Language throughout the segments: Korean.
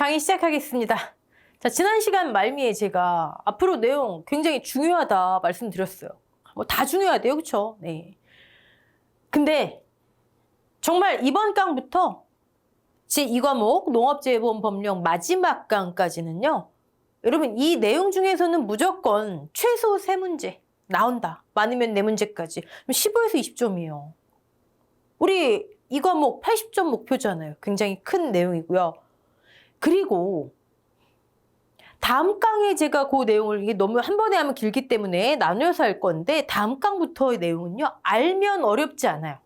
강의 시작하겠습니다. 자, 지난 시간 말미에 제가 앞으로 내용 굉장히 중요하다 말씀드렸어요. 뭐 다 중요하대요, 그쵸? 네. 근데 정말 이번 강부터 제2과목 농업재해보험법령 마지막 강까지는요. 여러분 이 내용 중에서는 무조건 최소 3문제 나온다. 많으면 4문제까지. 15에서 20점이에요. 우리 이 과목 80점 목표잖아요. 굉장히 큰 내용이고요. 그리고 다음 강에 제가 그 내용을 이게 너무 한 번에 하면 길기 때문에 나누어서 할 건데 다음 강부터의 내용은요. 알면 어렵지 않아요.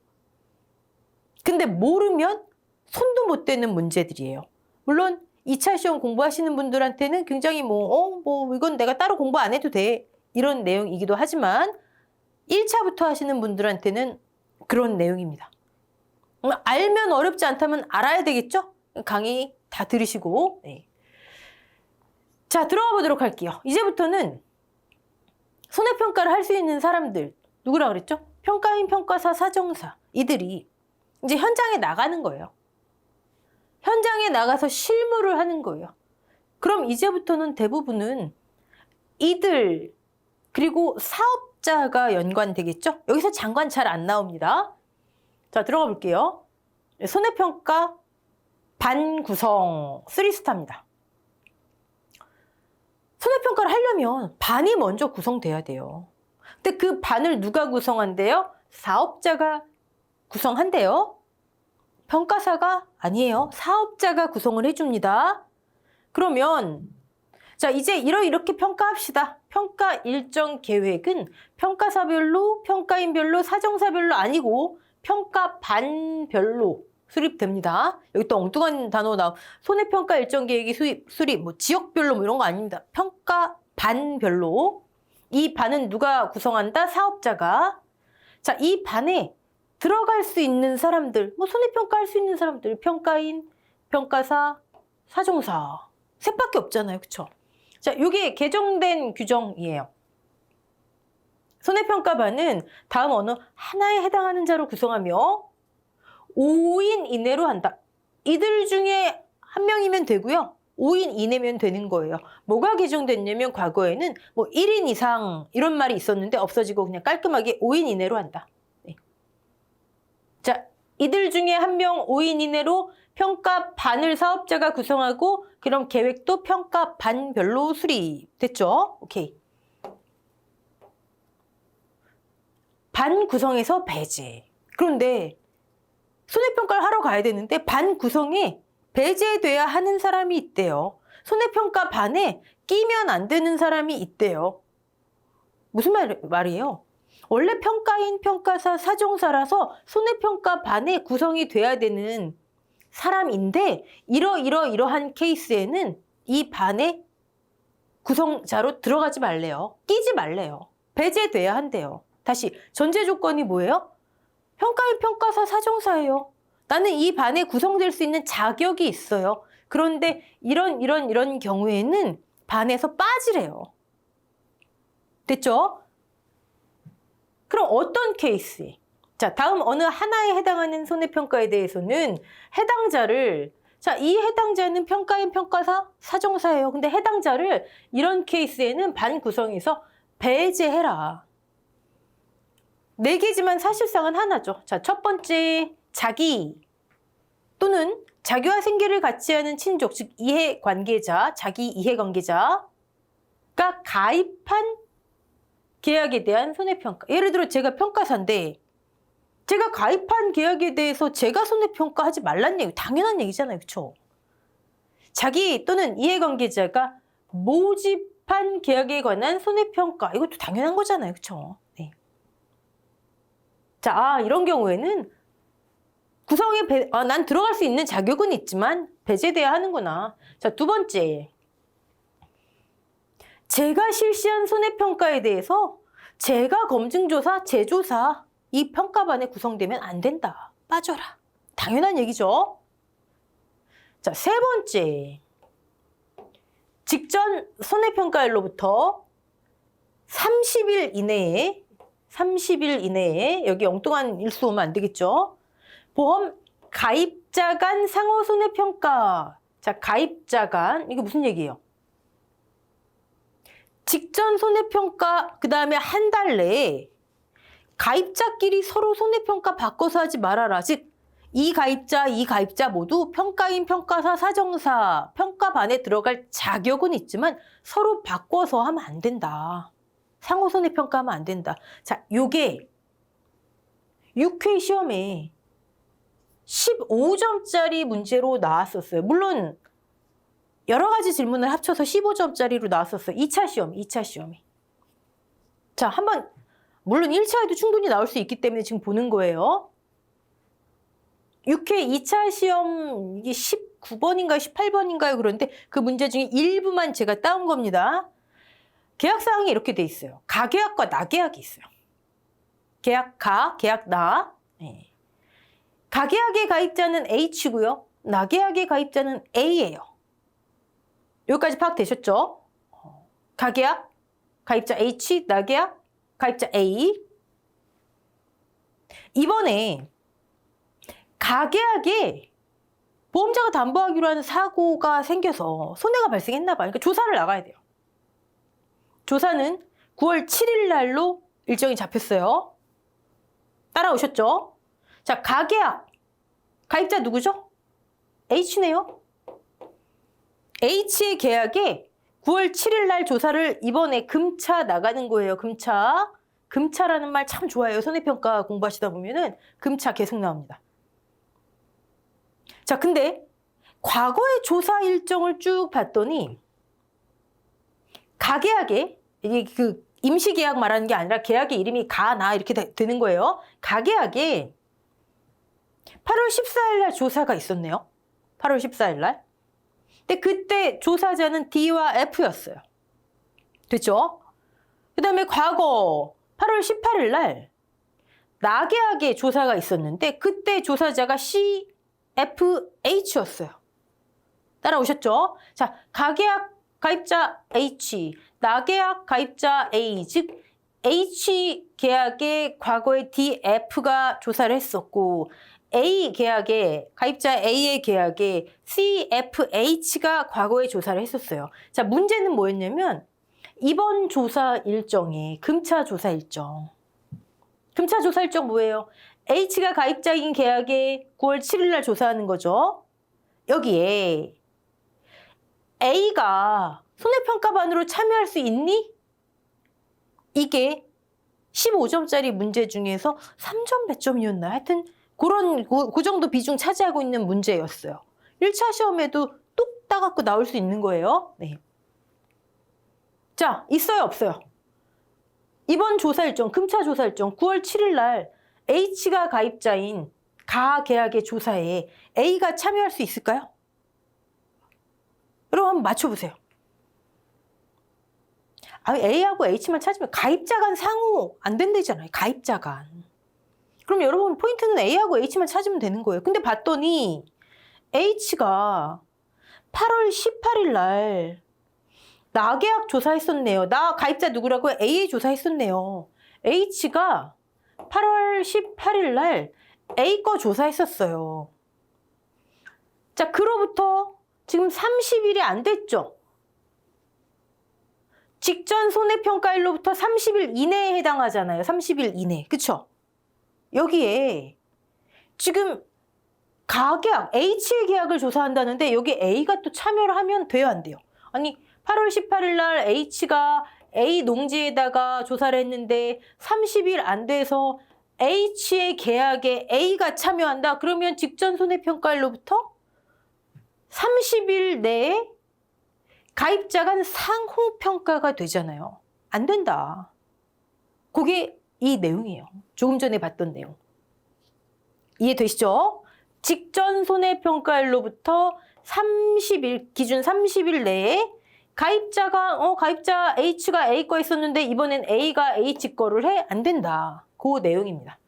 근데 모르면 손도 못 대는 문제들이에요. 물론 2차 시험 공부하시는 분들한테는 굉장히 이건 내가 따로 공부 안 해도 돼. 이런 내용이기도 하지만 1차부터 하시는 분들한테는 그런 내용입니다. 알면 어렵지 않다면 알아야 되겠죠? 강의 다 들으시고. 네. 자, 들어가 보도록 할게요. 이제부터는 손해평가를 할 수 있는 사람들, 누구라 그랬죠? 평가인, 평가사, 사정사. 이들이 이제 현장에 나가는 거예요. 현장에 나가서 실무를 하는 거예요. 그럼 이제부터는 대부분은 이들, 그리고 사업자가 연관되겠죠? 여기서 장관 잘 안 나옵니다. 자, 들어가 볼게요. 손해평가 반구성 3스타입니다. 손해평가를 하려면 반이 먼저 구성돼야 돼요. 근데 그 반을 누가 구성한대요? 사업자가 구성한대요. 평가사가 아니에요. 사업자가 구성을 해줍니다. 그러면 자 이제 이렇게 평가합시다. 평가 일정 계획은 평가사별로, 평가인별로, 사정사별로 아니고 평가 반별로 수립됩니다. 여기 또 엉뚱한 단어 나오. 손해평가 일정 계획이 수립, 지역별로 이런 거 아닙니다. 평가 반별로. 이 반은 누가 구성한다? 사업자가. 자, 이 반에 들어갈 수 있는 사람들, 손해평가 할 수 있는 사람들, 평가인, 평가사, 사정사. 셋밖에 없잖아요. 그쵸? 자, 이게 개정된 규정이에요. 손해평가반은 다음 어느 하나에 해당하는 자로 구성하며 5인 이내로 한다. 이들 중에 한 명이면 되고요. 5인 이내면 되는 거예요. 뭐가 개정됐냐면 과거에는 1인 이상 이런 말이 있었는데 없어지고 그냥 깔끔하게 5인 이내로 한다. 네. 자, 이들 중에 한 명 5인 이내로 평가 반을 사업자가 구성하고 그럼 계획도 평가 반별로 수립됐죠? 오케이. 반 구성에서 배제. 그런데 손해평가를 하러 가야 되는데 반 구성에 배제돼야 하는 사람이 있대요. 손해평가 반에 끼면 안 되는 사람이 있대요. 무슨 말이에요? 원래 평가인, 평가사, 사정사라서 손해평가 반에 구성이 돼야 되는 사람인데 이러한 케이스에는 이 반에 구성자로 들어가지 말래요. 끼지 말래요. 배제돼야 한대요. 다시 전제 조건이 뭐예요? 평가인, 평가사, 사정사예요. 나는 이 반에 구성될 수 있는 자격이 있어요. 그런데 이런 경우에는 반에서 빠지래요. 됐죠? 그럼 어떤 케이스에? 자, 다음 어느 하나에 해당하는 손해평가에 대해서는 해당자를 이 해당자는 평가인, 평가사, 사정사예요. 근데 해당자를 이런 케이스에는 반 구성에서 배제해라. 4개지만 사실상은 하나죠. 자, 첫 번째, 자기 또는 자기와 생계를 같이 하는 친족, 즉 이해관계자, 자기 이해관계자가 가입한 계약에 대한 손해평가. 예를 들어 제가 평가사인데 제가 가입한 계약에 대해서 제가 손해평가하지 말란 얘기, 당연한 얘기잖아요. 그렇죠? 자기 또는 이해관계자가 모집한 계약에 관한 손해평가. 이것도 당연한 거잖아요. 그렇죠? 네. 자, 이런 경우에는 구성에 난 들어갈 수 있는 자격은 있지만 배제돼야 하는구나. 자, 두 번째. 제가 실시한 손해평가에 대해서 제가 검증조사, 재조사 이 평가반에 구성되면 안 된다. 빠져라. 당연한 얘기죠. 자, 세 번째. 직전 손해평가일로부터 30일 이내에 여기 엉뚱한 일수 오면 안 되겠죠. 보험 가입자 간 상호 손해평가 자, 가입자 간, 이게 무슨 얘기예요? 직전 손해평가, 그 다음에 한 달 내에 가입자끼리 서로 손해평가 바꿔서 하지 말아라. 즉, 이 가입자 모두 평가인, 평가사, 사정사, 평가반에 들어갈 자격은 있지만 서로 바꿔서 하면 안 된다. 상호 손해평가하면 안 된다. 자, 요게 6회 시험에 15점짜리 문제로 나왔었어요. 물론 여러 가지 질문을 합쳐서 15점짜리로 나왔었어요. 2차 시험에. 자, 한번 물론 1차에도 충분히 나올 수 있기 때문에 지금 보는 거예요. 6회 2차 시험 이게 19번인가요? 18번인가요? 그런데 그 문제 중에 일부만 제가 따온 겁니다. 계약사항이 이렇게 돼 있어요. 가계약과 나계약이 있어요. 계약 가, 계약 나. 네. 가계약의 가입자는 H고요. 나계약의 가입자는 A예요. 여기까지 파악되셨죠? 가계약, 가입자 H, 나계약, 가입자 A. 이번에 가계약에 보험자가 담보하기로 하는 사고가 생겨서 손해가 발생했나 봐요. 그러니까 조사를 나가야 돼요. 조사는 9월 7일 날로 일정이 잡혔어요. 따라오셨죠? 자, 가계약. 가입자 누구죠? H네요. H의 계약에 9월 7일 날 조사를 이번에 금차 나가는 거예요. 금차. 금차라는 말 참 좋아해요. 손해평가 공부하시다 보면은 금차 계속 나옵니다. 자, 근데 과거의 조사 일정을 쭉 봤더니 가계약에 이게 그 임시계약 말하는 게 아니라 계약의 이름이 가, 나 이렇게 되는 거예요. 가계약에 8월 14일 날 조사가 있었네요. 8월 14일 날. 근데 그때 조사자는 D와 F였어요. 됐죠? 그 다음에 과거 8월 18일 날 나계약에 조사가 있었는데 그때 조사자가 C, F, H였어요. 따라오셨죠? 자, 가계약 가입자 H, 나계약 가입자 A, 즉 H 계약에 과거에 D, F가 조사를 했었고 A 계약에 가입자 A의 계약에 C, F, H가 과거에 조사를 했었어요. 자, 문제는 뭐였냐면 이번 조사 일정이 금차 조사 일정. 금차 조사 일정 뭐예요? H가 가입자인 계약에 9월 7일 날 조사하는 거죠. 여기에 A가 손해평가반으로 참여할 수 있니? 이게 15점짜리 문제 중에서 3점 몇 점이었나? 하여튼 그 정도 비중 차지하고 있는 문제였어요. 1차 시험에도 뚝 따갖고 나올 수 있는 거예요. 네. 자, 있어요, 없어요? 이번 조사 일정, 금차 조사 일정 9월 7일 날 H가 가입자인 가계약의 조사에 A가 참여할 수 있을까요? 여러분 한번 맞춰보세요. A하고 H만 찾으면 가입자 간 상호 안 된다잖아요. 가입자 간. 그럼 여러분 포인트는 A하고 H만 찾으면 되는 거예요. 근데 봤더니 H가 8월 18일 날 나계약 조사했었네요. 나 가입자 누구라고? A 조사했었네요. H가 8월 18일 날 A 거 조사했었어요. 자, 그로부터 지금 30일이 안 됐죠? 직전 손해평가일로부터 30일 이내에 해당하잖아요. 30일 이내. 그쵸? 여기에 지금 가계약, H의 계약을 조사한다는데 여기 A가 또 참여를 하면 돼요, 안 돼요? 아니, 8월 18일 날 H가 A 농지에다가 조사를 했는데 30일 안 돼서 H의 계약에 A가 참여한다? 그러면 직전 손해평가일로부터 30일 내에 가입자 간 상호평가가 되잖아요. 안 된다. 그게 이 내용이에요. 조금 전에 봤던 내용. 이해되시죠? 직전 손해평가일로부터 30일, 기준 30일 내에 가입자가, 가입자 H가 A 거 있었는데 이번엔 A가 H 거를 해? 안 된다. 그 내용입니다.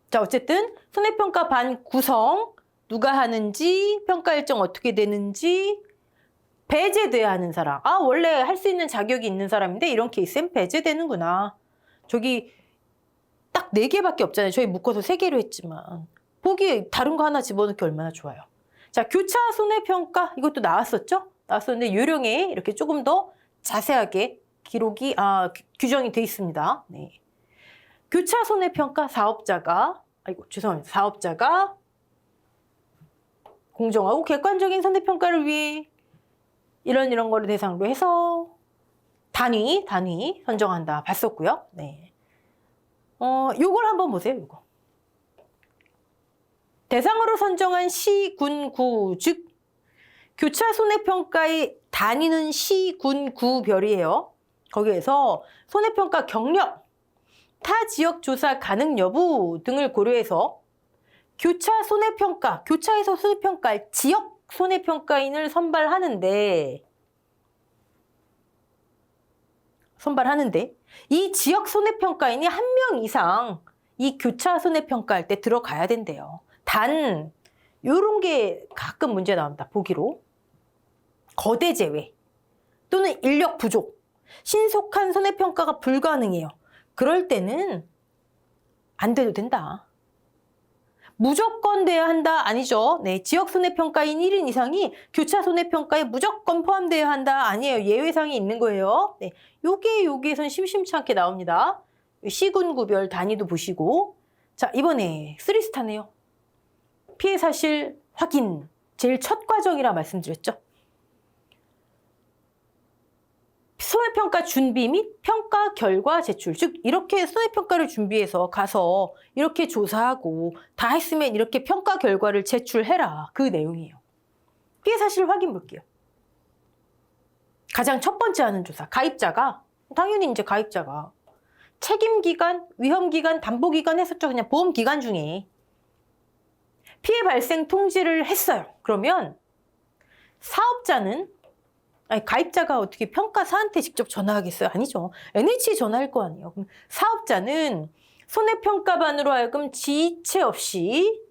자, 어쨌든 손해평가 반 구성, 누가 하는지, 평가 일정 어떻게 되는지, 배제돼야 하는 사람. 원래 할 수 있는 자격이 있는 사람인데 이런 케이스엔 배제되는구나. 저기 딱 4개밖에 없잖아요. 저희 묶어서 3개로 했지만. 보기 다른 거 하나 집어넣기 얼마나 좋아요. 자, 교차 손해평가 이것도 나왔었죠? 나왔었는데 요령에 이렇게 조금 더 자세하게 기록이 규정이 돼 있습니다. 네. 교차 손해평가 사업자가 공정하고 객관적인 손해평가를 위해 이런 거를 대상으로 해서 단위 선정한다 봤었고요. 네. 요걸 한번 보세요. 요거. 대상으로 선정한 시, 군, 구, 즉 교차 손해평가의 단위는 시, 군, 구별이에요. 거기에서 손해평가 경력, 타 지역 조사 가능 여부 등을 고려해서 교차 손해평가, 교차에서 손해평가할 지역 손해평가인을 선발하는데 이 지역 손해평가인이 한 명 이상 이 교차 손해평가할 때 들어가야 된대요. 단 요런 게 가끔 문제 나옵니다. 보기로. 거대 제외 또는 인력 부족, 신속한 손해평가가 불가능해요. 그럴 때는 안 돼도 된다. 무조건 돼야 한다? 아니죠. 네, 지역 손해평가인 1인 이상이 교차 손해평가에 무조건 포함되어야 한다? 아니에요. 예외상이 있는 거예요. 네, 여기에선 심심치 않게 나옵니다. 시군 구별 단위도 보시고. 자, 이번에 3스타네요. 피해 사실 확인. 제일 첫 과정이라 말씀드렸죠. 손해평가 준비 및 평가 결과 제출. 즉 이렇게 손해평가를 준비해서 가서 이렇게 조사하고 다 했으면 이렇게 평가 결과를 제출해라. 그 내용이에요. 피해 사실 확인 볼게요. 가장 첫 번째 하는 조사. 가입자가 당연히 이제 가입자가 책임기간, 위험기간, 담보기간 했었죠. 그냥 보험기간 중에 피해 발생 통지를 했어요. 그러면 사업자는 가입자가 어떻게 평가사한테 직접 전화하겠어요? 아니죠. NH에 전화할 거 아니에요. 그럼 사업자는 손해평가반으로 하여금 지체 없이.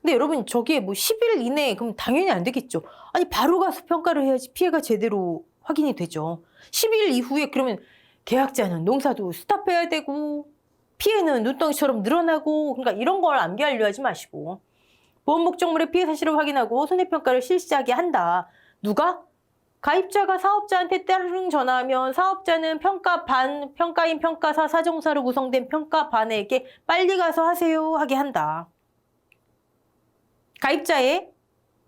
근데 여러분 저게 뭐 10일 이내에 그럼 당연히 안 되겠죠. 아니 바로 가서 평가를 해야지 피해가 제대로 확인이 되죠. 10일 이후에 그러면 계약자는 농사도 스탑해야 되고 피해는 눈덩이처럼 늘어나고, 그러니까 이런 걸 암기하려 하지 마시고 보험 목적물의 피해 사실을 확인하고 손해평가를 실시하게 한다. 누가? 가입자가 사업자한테 따르릉 전화하면 사업자는 평가반, 평가인, 평가사, 사정사로 구성된 평가반에게 빨리 가서 하세요 하게 한다. 가입자의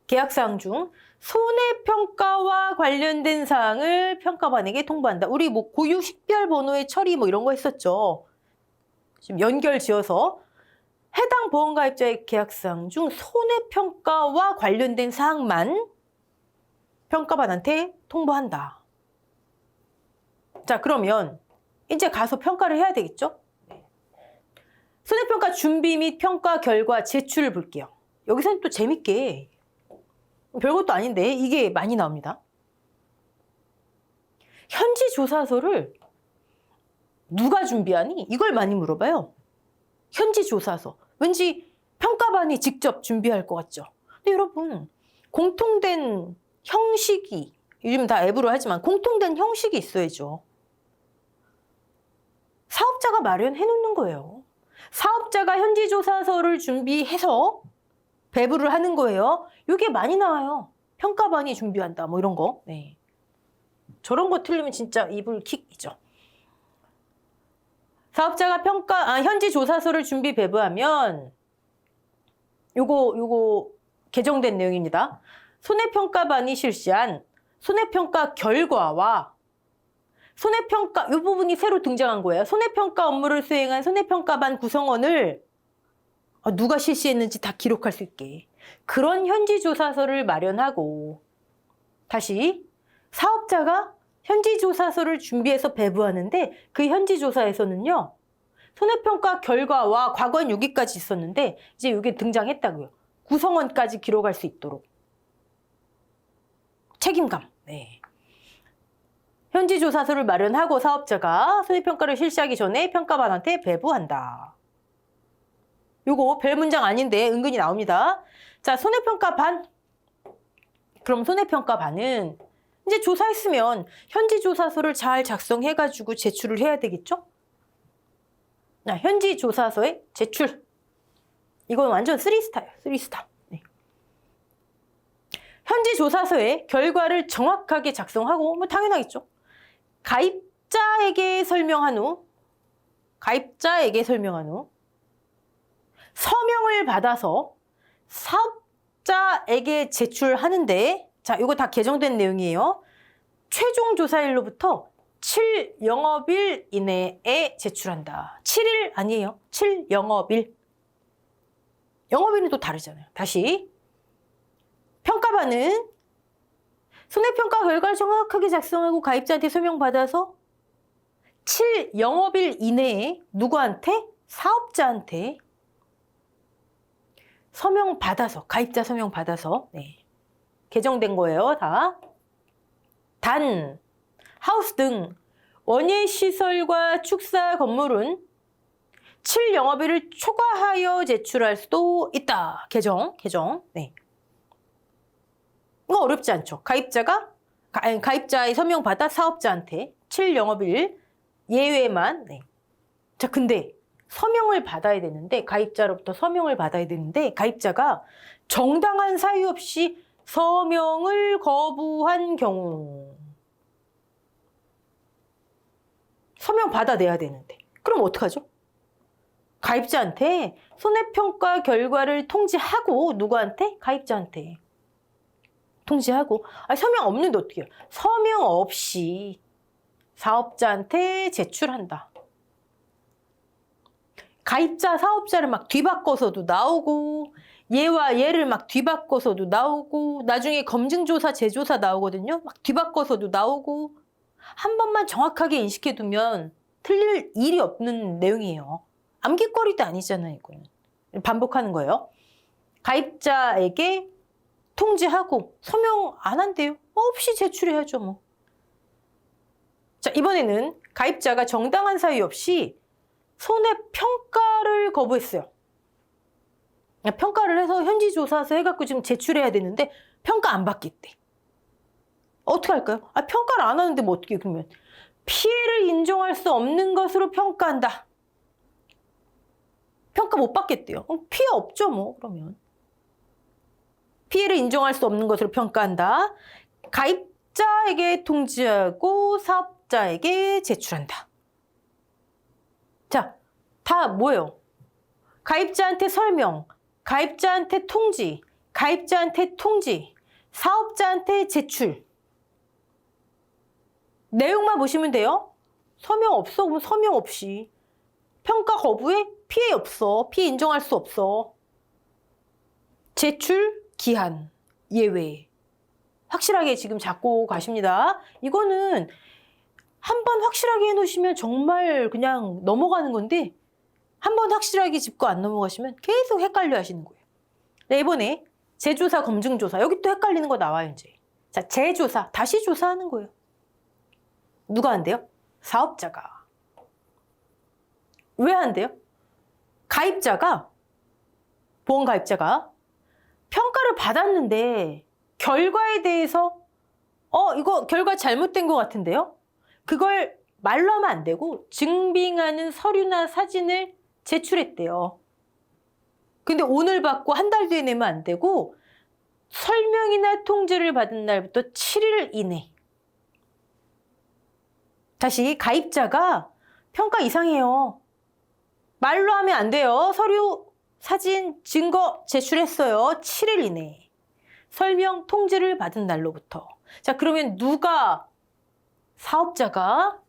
계약사항 중 손해평가와 관련된 사항을 평가반에게 통보한다. 우리 뭐 고유 식별번호의 처리 뭐 이런 거 했었죠. 지금 연결 지어서 해당 보험가입자의 계약사항 중 손해평가와 관련된 사항만 평가반한테 통보한다. 자, 그러면 이제 가서 평가를 해야 되겠죠? 손해평가 준비 및 평가 결과 제출을 볼게요. 여기서는 또 재밌게 별것도 아닌데 이게 많이 나옵니다. 현지 조사서를 누가 준비하니? 이걸 많이 물어봐요. 현지 조사서. 왠지 평가반이 직접 준비할 것 같죠? 근데 여러분, 공통된 형식이, 요즘 다 앱으로 하지만 공통된 형식이 있어야죠. 사업자가 마련해 놓는 거예요. 사업자가 현지 조사서를 준비해서 배부를 하는 거예요. 이게 많이 나와요. 평가반이 준비한다, 뭐 이런 거. 네. 저런 거 틀리면 진짜 이불킥이죠. 사업자가 현지 조사서를 준비 배부하면 요거 개정된 내용입니다. 손해평가반이 실시한 손해평가 결과와 손해평가, 이 부분이 새로 등장한 거예요. 손해평가 업무를 수행한 손해평가반 구성원을 누가 실시했는지 다 기록할 수 있게 그런 현지 조사서를 마련하고, 다시 사업자가 현지 조사서를 준비해서 배부하는데 그 현지 조사에서는요, 손해평가 결과와 과거엔 여기까지 있었는데 이제 이게 등장했다고요. 구성원까지 기록할 수 있도록. 책임감. 네. 현지 조사서를 마련하고 사업자가 손해평가를 실시하기 전에 평가반한테 배부한다. 요거 별 문장 아닌데 은근히 나옵니다. 자, 손해평가반. 그럼 손해평가반은 이제 조사했으면 현지 조사서를 잘 작성해가지고 제출을 해야 되겠죠? 현지 조사서의 제출. 이건 완전 3스타예요. 3스타. 네. 현지 조사서에 결과를 정확하게 작성하고 뭐 당연하겠죠. 가입자에게 설명한 후 서명을 받아서 사업자에게 제출하는데 자, 이거 다 개정된 내용이에요. 최종 조사일로부터 7영업일 이내에 제출한다. 7일 아니에요. 7영업일. 영업일은 또 다르잖아요. 다시. 평가반은 손해평가 결과를 정확하게 작성하고 가입자한테 설명받아서 7영업일 이내에 누구한테? 사업자한테 서명받아서, 가입자 서명받아서 네. 개정된 거예요. 다. 단, 하우스 등 원예시설과 축사 건물은 7영업일을 초과하여 제출할 수도 있다. 개정. 네. 이거 어렵지 않죠. 가입자의 서명받아 사업자한테 7영업일 예외만. 네. 자, 근데 서명을 받아야 되는데, 가입자로부터 서명을 받아야 되는데, 가입자가 정당한 사유 없이 서명을 거부한 경우. 서명 받아내야 되는데. 그럼 어떡하죠? 가입자한테 손해평가 결과를 통지하고, 누구한테? 가입자한테. 통지하고. 서명 없는데 어떻게 해요? 서명 없이 사업자한테 제출한다. 가입자, 사업자를 막 뒤바꿔서도 나오고 얘와 얘를 막 뒤바꿔서도 나오고 나중에 검증조사, 재조사 나오거든요. 막 뒤바꿔서도 나오고 한 번만 정확하게 인식해두면 틀릴 일이 없는 내용이에요. 암기거리도 아니잖아요. 이거는. 반복하는 거예요. 가입자에게 통지하고 서명 안 한대요. 없이 제출해야죠. 뭐. 자, 이번에는 가입자가 정당한 사유 없이 손해평가를 거부했어요. 평가를 해서 현지조사서 해갖고 지금 제출해야 되는데 평가 안 받겠대. 어떻게 할까요? 평가를 안 하는데 뭐 어떻게 그러면 피해를 인정할 수 없는 것으로 평가한다. 평가 못 받겠대요. 피해 없죠 뭐 그러면. 피해를 인정할 수 없는 것으로 평가한다. 가입자에게 통지하고 사업자에게 제출한다. 자, 다 뭐예요? 가입자한테 설명, 가입자한테 통지, 가입자한테 통지, 사업자한테 제출. 내용만 보시면 돼요. 서명 없어? 그럼 서명 없이. 평가 거부해? 피해 없어. 피해 인정할 수 없어. 제출, 기한, 예외. 확실하게 지금 잡고 가십니다. 이거는 한번 확실하게 해놓으시면 정말 그냥 넘어가는 건데 한번 확실하게 짚고 안 넘어가시면 계속 헷갈려 하시는 거예요. 네, 이번에 재조사, 검증조사. 여기 또 헷갈리는 거 나와요, 이제. 자, 재조사. 다시 조사하는 거예요. 누가 한대요? 사업자가. 왜 한대요? 가입자가, 보험가입자가 평가를 받았는데 결과에 대해서 이거 결과 잘못된 것 같은데요? 그걸 말로 하면 안 되고 증빙하는 서류나 사진을 제출했대요. 근데 오늘 받고 한 달 뒤에 내면 안 되고 설명이나 통지를 받은 날부터 7일 이내. 다시 가입자가 평가 이상해요. 말로 하면 안 돼요. 서류, 사진, 증거 제출했어요. 7일 이내. 설명, 통지를 받은 날로부터. 자, 그러면 누가 사업자가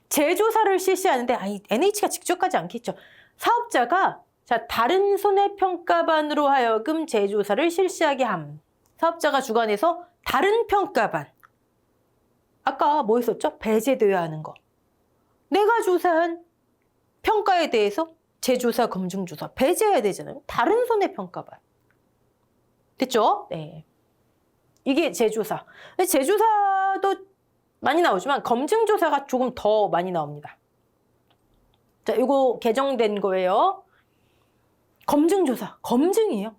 재조사를 실시하는데 NH가 직접 가지 않겠죠. 사업자가 자, 다른 손해평가반으로 하여금 재조사를 실시하게 함. 사업자가 주관해서 다른 평가반. 아까 뭐 했었죠? 배제되어야 하는 거. 내가 조사한 평가에 대해서 재조사, 검증조사 배제해야 되잖아요. 다른 손해평가반. 됐죠? 네. 이게 재조사. 재조사도 많이 나오지만 검증조사가 조금 더 많이 나옵니다. 자, 이거 개정된 거예요. 검증조사. 검증이에요.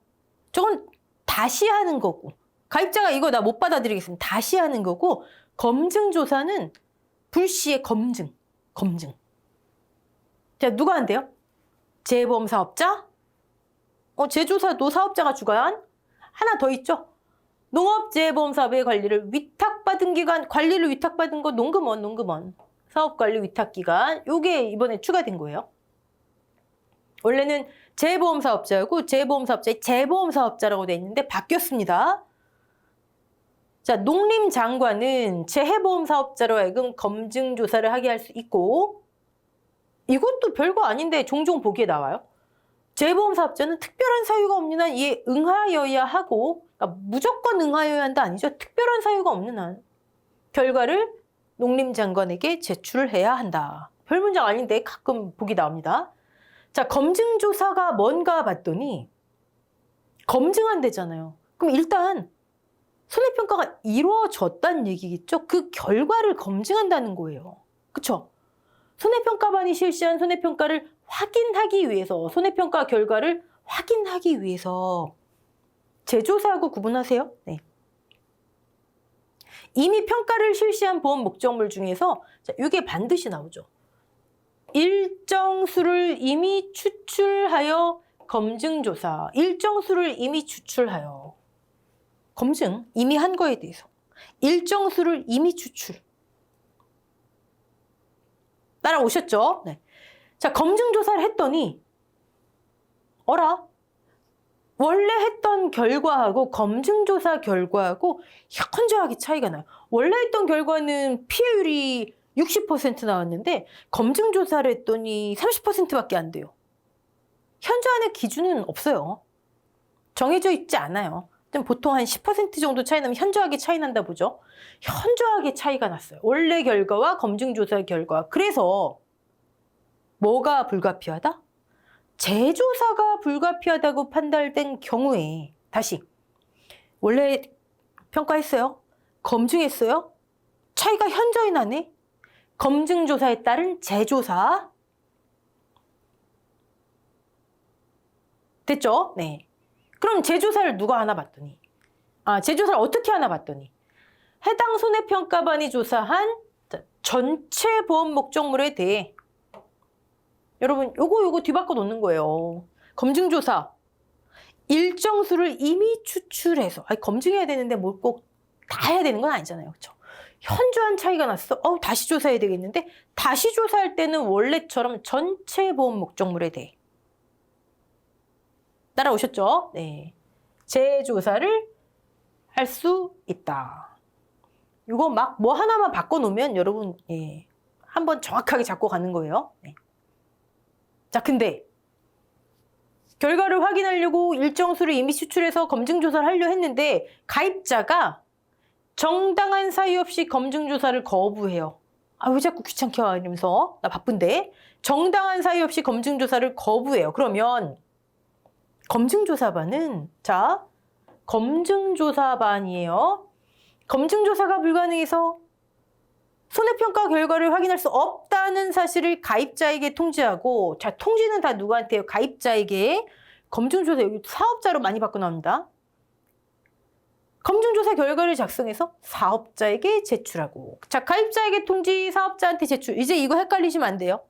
저건 다시 하는 거고. 가입자가 이거 나 못 받아들이겠습니다. 다시 하는 거고 검증조사는 불시의 검증. 자, 누가 한대요? 재보험 사업자, 제조사도 사업자가 주관. 하나 더 있죠. 농업재해보험사업의 관리를 위탁받은 기관, 관리를 위탁받은 거 농금원. 사업관리 위탁기관. 요게 이번에 추가된 거예요. 원래는 재해보험사업자하고 재해보험사업자의 재보험사업자라고 돼 있는데 바뀌었습니다. 자, 농림장관은 재해보험사업자로 하여금 검증조사를 하게 할 수 있고, 이것도 별거 아닌데 종종 보기에 나와요. 재해보험사업자는 특별한 사유가 없는 한 이에 응하여야 하고, 그러니까 무조건 응하여야 한다 아니죠. 특별한 사유가 없는 한 결과를 농림장관에게 제출을 해야 한다. 별 문장 아닌데 가끔 보기 나옵니다. 자, 검증조사가 뭔가 봤더니 검증한대잖아요. 그럼 일단 손해평가가 이루어졌다는 얘기겠죠? 그 결과를 검증한다는 거예요. 그쵸? 손해평가반이 실시한 손해평가를 확인하기 위해서, 손해평가 결과를 확인하기 위해서 재조사하고 구분하세요. 네. 이미 평가를 실시한 보험 목적물 중에서 이게 반드시 나오죠. 일정 수를 이미 추출하여 검증조사. 일정 수를 이미 추출하여. 검증, 이미 한 거에 대해서. 일정 수를 이미 추출. 따라오셨죠? 네. 자, 검증조사를 했더니, 원래 했던 결과하고 검증조사 결과하고 현저하게 차이가 나요. 원래 했던 결과는 피해율이 60% 나왔는데 검증조사를 했더니 30%밖에 안 돼요. 현저한의 기준은 없어요. 정해져 있지 않아요. 보통 한 10% 정도 차이 나면 현저하게 차이 난다 보죠. 현저하게 차이가 났어요. 원래 결과와 검증조사 결과. 그래서 뭐가 불가피하다? 재조사가 불가피하다고 판단된 경우에 다시 원래 평가했어요? 검증했어요? 차이가 현저히 나네? 검증조사에 따른 재조사. 됐죠? 네. 그럼 재조사를 누가 하나 봤더니, 재조사를 어떻게 하나 봤더니 해당 손해평가반이 조사한 전체 보험 목적물에 대해, 여러분 요거 뒤바꿔 놓는 거예요. 검증조사 일정 수를 이미 추출해서, 검증해야 되는데 뭘 꼭 다 해야 되는 건 아니잖아요. 그렇죠? 현저한 차이가 났어. 다시 조사해야 되겠는데, 다시 조사할 때는 원래처럼 전체 보험 목적물에 대해. 따라오셨죠? 네. 재조사를 할 수 있다. 이거 막 뭐 하나만 바꿔놓으면 여러분, 한번 정확하게 잡고 가는 거예요. 네. 자, 근데 결과를 확인하려고 일정 수를 이미 추출해서 검증조사를 하려 했는데 가입자가 정당한 사유 없이 검증조사를 거부해요. 왜 자꾸 귀찮게 와 이러면서, 나 바쁜데. 정당한 사유 없이 검증조사를 거부해요. 그러면 검증조사반은, 자, 검증조사반이에요. 검증조사가 불가능해서 손해평가 결과를 확인할 수 없다는 사실을 가입자에게 통지하고, 자, 통지는 다 누구한테요? 가입자에게. 검증조사, 여기 사업자로 많이 바꿔 나옵니다. 검증조사 결과를 작성해서 사업자에게 제출하고, 자, 가입자에게 통지, 사업자한테 제출. 이제 이거 헷갈리시면 안 돼요.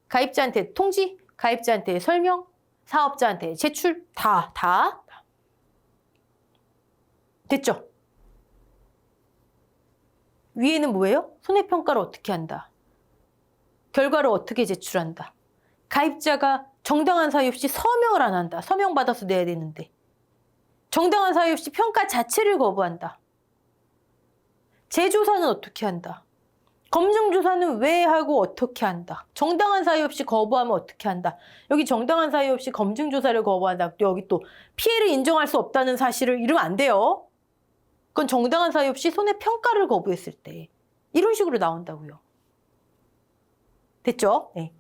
가입자한테 통지, 가입자한테 설명, 사업자한테 제출, 다. 됐죠? 위에는 뭐예요? 손해평가를 어떻게 한다. 결과를 어떻게 제출한다. 가입자가 정당한 사유 없이 서명을 안 한다. 서명 받아서 내야 되는데. 정당한 사유 없이 평가 자체를 거부한다. 재조사는 어떻게 한다. 검증조사는 왜 하고 어떻게 한다. 정당한 사유 없이 거부하면 어떻게 한다. 여기 정당한 사유 없이 검증조사를 거부한다. 여기 또 피해를 인정할 수 없다는 사실을 이러면 안 돼요. 그건 정당한 사유 없이 손해평가를 거부했을 때. 이런 식으로 나온다고요. 됐죠? 네.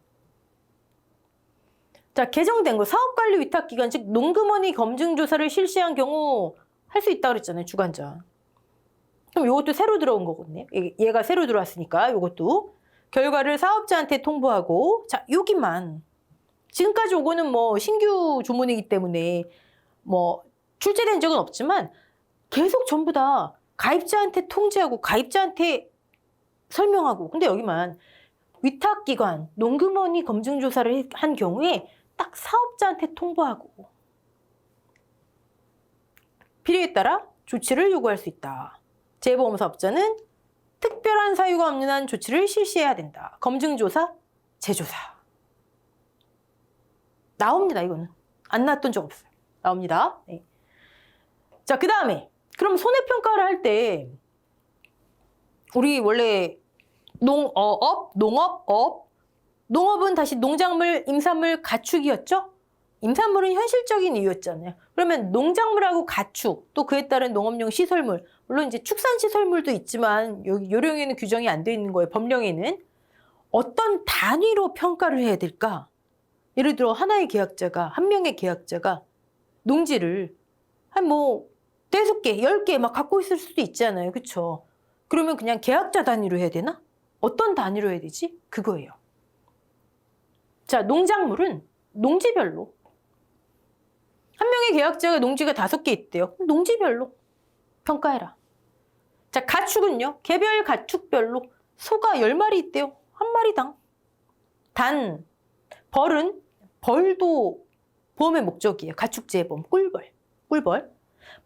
자, 개정된 거. 사업관리 위탁기관, 즉 농금원이 검증조사를 실시한 경우 할 수 있다고 그랬잖아요. 주관자. 그럼 이것도 새로 들어온 거거든요. 얘가 새로 들어왔으니까 이것도 결과를 사업자한테 통보하고, 자, 여기만. 지금까지 요거는 뭐 신규 조문이기 때문에 뭐 출제된 적은 없지만 계속 전부 다 가입자한테 통지하고 가입자한테 설명하고, 근데 여기만 위탁기관, 농금원이 검증조사를 한 경우에 딱 사업자한테 통보하고, 필요에 따라 조치를 요구할 수 있다. 재보험사업자는 특별한 사유가 없는 한 조치를 실시해야 된다. 검증조사, 재조사. 나옵니다, 이거는. 안 나왔던 적 없어요. 나옵니다. 네. 자, 그 다음에 그럼 손해평가를 할 때 우리 원래 농업은 다시 농작물, 임산물, 가축이었죠? 임산물은 현실적인 이유였잖아요. 그러면 농작물하고 가축, 또 그에 따른 농업용 시설물, 물론 이제 축산시설물도 있지만 여기 요령에는 규정이 안 돼 있는 거예요. 법령에는. 어떤 단위로 평가를 해야 될까? 예를 들어 하나의 계약자가, 한 명의 계약자가 농지를 한 5개, 10개 막 갖고 있을 수도 있잖아요. 그렇죠? 그러면 그냥 계약자 단위로 해야 되나? 어떤 단위로 해야 되지? 그거예요. 자, 농작물은 농지별로. 한 명의 계약자가 농지가 5개 있대요. 농지별로 평가해라. 자, 가축은요. 개별 가축별로 소가 10마리 있대요. 한 마리당. 단, 벌도 보험의 목적이에요. 가축재해보험, 꿀벌.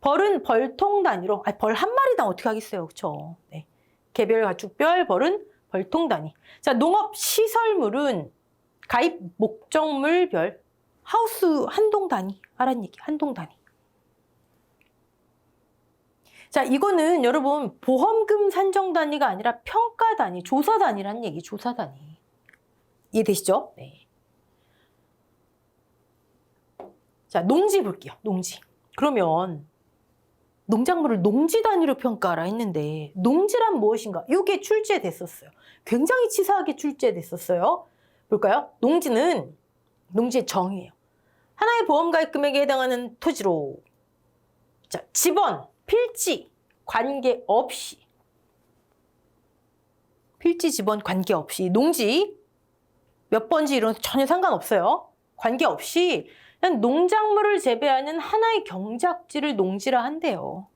벌은 벌통 단위로, 벌 한 마리당 어떻게 하겠어요. 그렇죠? 네. 개별 가축별, 벌은 벌통 단위. 자, 농업 시설물은 가입 목적물별, 하우스 한동 단위 하란 얘기. 한동 단위. 자, 이거는 여러분 보험금 산정 단위가 아니라 평가 단위, 조사 단위란 얘기. 조사 단위. 이해되시죠? 네. 자, 농지 볼게요. 농지. 그러면 농작물을 농지 단위로 평가하라 했는데 농지란 무엇인가? 이게 출제됐었어요. 굉장히 치사하게 출제됐었어요. 볼까요? 농지의 정의예요. 하나의 보험가입 금액에 해당하는 토지로 자, 집원, 필지, 관계없이 필지, 집원, 관계없이 농지 몇 번지 이런 전혀 상관없어요. 관계없이 그냥 농작물을 재배하는 하나의 경작지를 농지라 한대요.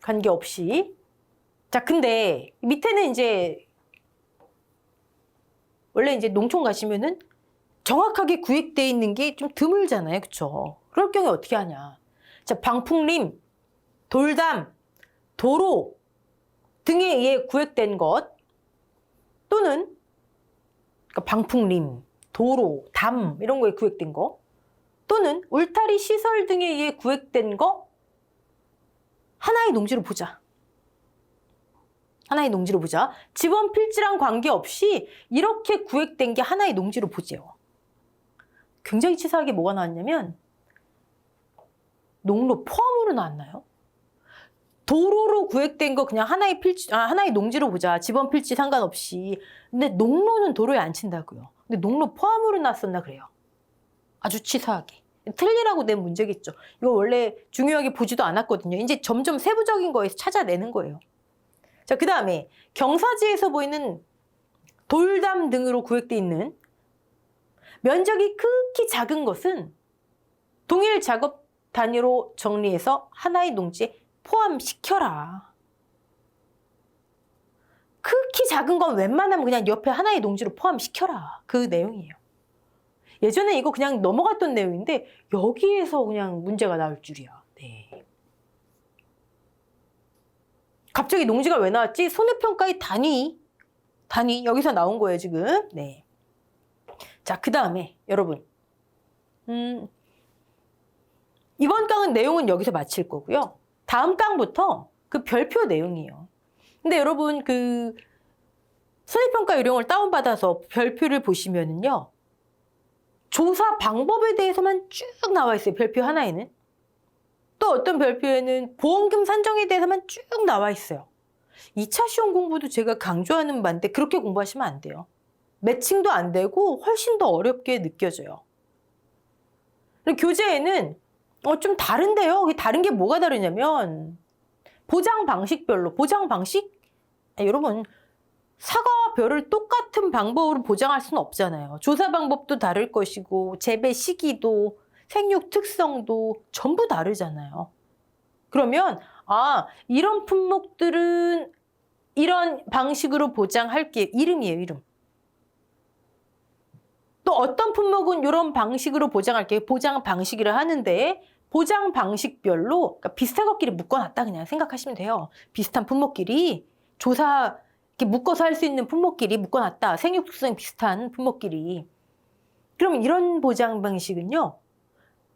관계없이. 자, 근데 밑에는 이제 원래 이제 농촌 가시면은 정확하게 구획되어 있는 게 좀 드물잖아요. 그쵸? 그럴 경우에 어떻게 하냐. 자, 방풍림, 돌담, 도로 등에 의해 구획된 것 또는 그러니까 방풍림, 도로, 담 이런 거에 구획된 거 또는 울타리 시설 등에 의해 구획된 거 하나의 농지로 보자. 하나의 농지로 보자. 지원 필지랑 관계없이 이렇게 구획된 게 하나의 농지로 보지요. 굉장히 치사하게 뭐가 나왔냐면 농로 포함으로 나왔나요? 도로로 구획된 거 그냥 하나의 필지, 하나의 농지로 보자. 지번 필지 상관없이. 근데 농로는 도로에 안 친다고요. 근데 농로 포함으로 나왔었나 그래요. 아주 치사하게. 틀리라고 낸 문제겠죠. 이거 원래 중요하게 보지도 않았거든요. 이제 점점 세부적인 거에서 찾아내는 거예요. 자, 그 다음에 경사지에서 보이는 돌담 등으로 구획되어 있는 면적이 극히 작은 것은 동일 작업 단위로 정리해서 하나의 농지에 포함시켜라. 극히 작은 건 웬만하면 그냥 옆에 하나의 농지로 포함시켜라. 그 내용이에요. 예전에 이거 그냥 넘어갔던 내용인데 여기에서 그냥 문제가 나올 줄이야. 네. 갑자기 농지가 왜 나왔지? 손해평가의 단위 여기서 나온 거예요 지금. 네. 자, 그 다음에 여러분 이번 강은 내용은 여기서 마칠 거고요. 다음 강부터 그 별표 내용이에요. 근데 여러분 그 손해평가 요령을 다운받아서 별표를 보시면은요. 조사 방법에 대해서만 쭉 나와 있어요. 별표 하나에는. 또 어떤 별표에는 보험금 산정에 대해서만 쭉 나와 있어요. 2차 시험 공부도 제가 강조하는 바인데 그렇게 공부하시면 안 돼요. 매칭도 안 되고 훨씬 더 어렵게 느껴져요. 교재에는 좀 다른데요. 다른 게 뭐가 다르냐면 보장 방식별로 보장 방식? 여러분 사과와 벼를 똑같은 방법으로 보장할 수는 없잖아요. 조사 방법도 다를 것이고 재배 시기도 생육 특성도 전부 다르잖아요. 그러면 이런 품목들은 이런 방식으로 보장할게. 이름이에요, 이름. 또 어떤 품목은 이런 방식으로 보장할게. 보장 방식이라 하는데 보장 방식별로 그러니까 비슷한 것끼리 묶어놨다 그냥 생각하시면 돼요. 비슷한 품목끼리 조사 이렇게 묶어서 할 수 있는 품목끼리 묶어놨다. 생육 특성 비슷한 품목끼리. 그럼 이런 보장 방식은요.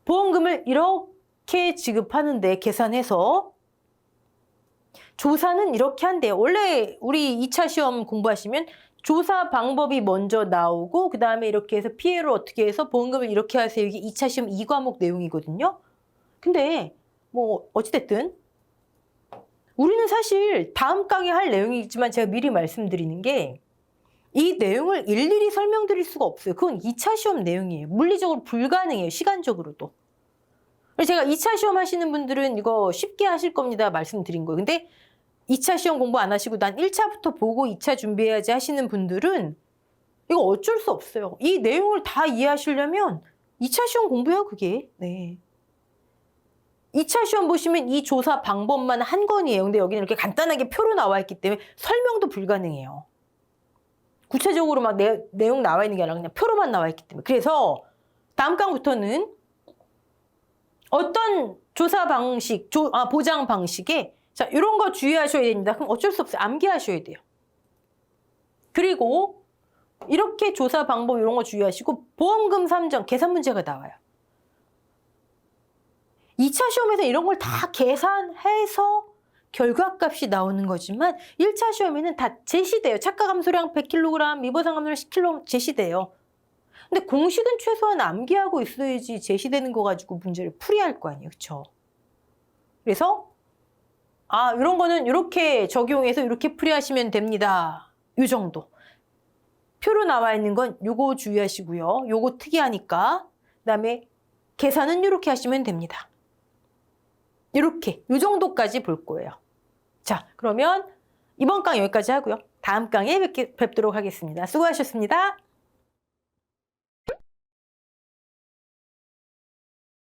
보험금을 이렇게 지급하는데 계산해서 조사는 이렇게 한대요. 원래 우리 2차 시험 공부하시면 조사 방법이 먼저 나오고 그 다음에 이렇게 해서 피해를 어떻게 해서 보험금을 이렇게 하세요. 이게 2차 시험 2과목 내용이거든요. 근데 뭐 어찌됐든 우리는 사실 다음 강의 할 내용이지만 제가 미리 말씀드리는 게 이 내용을 일일이 설명드릴 수가 없어요. 그건 2차 시험 내용이에요. 물리적으로 불가능해요. 시간적으로도. 그래서 제가 2차 시험 하시는 분들은 이거 쉽게 하실 겁니다. 말씀드린 거예요. 근데 2차 시험 공부 안 하시고 난 1차부터 보고 2차 준비해야지 하시는 분들은 이거 어쩔 수 없어요. 이 내용을 다 이해하시려면 2차 시험 공부해요, 그게. 네. 2차 시험 보시면 이 조사 방법만 한 건이에요. 근데 여기는 이렇게 간단하게 표로 나와 있기 때문에 설명도 불가능해요. 구체적으로 막 내용 나와 있는 게 아니라 그냥 표로만 나와 있기 때문에. 그래서 다음 강부터는 어떤 조사 방식, 보장 방식에 자, 이런 거 주의하셔야 됩니다. 그럼 어쩔 수 없어요. 암기하셔야 돼요. 그리고 이렇게 조사 방법 이런 거 주의하시고 보험금 산정, 계산 문제가 나와요. 2차 시험에서 이런 걸 다 계산해서 결과값이 나오는 거지만 1차 시험에는 다 제시돼요. 착각 함수량 100kg, 미보상 함수량 10kg 제시돼요. 근데 공식은 최소한 암기하고 있어야지 제시되는 거 가지고 문제를 풀이할 거 아니에요. 그렇죠? 그래서 이런 거는 이렇게 적용해서 이렇게 풀이하시면 됩니다. 이 정도. 표로 나와 있는 건 요거 주의하시고요. 요거 특이하니까. 그다음에 계산은 이렇게 하시면 됩니다. 이렇게 이 정도까지 볼 거예요. 자, 그러면 이번 강의 여기까지 하고요. 다음 강의에 뵙도록 하겠습니다. 수고하셨습니다.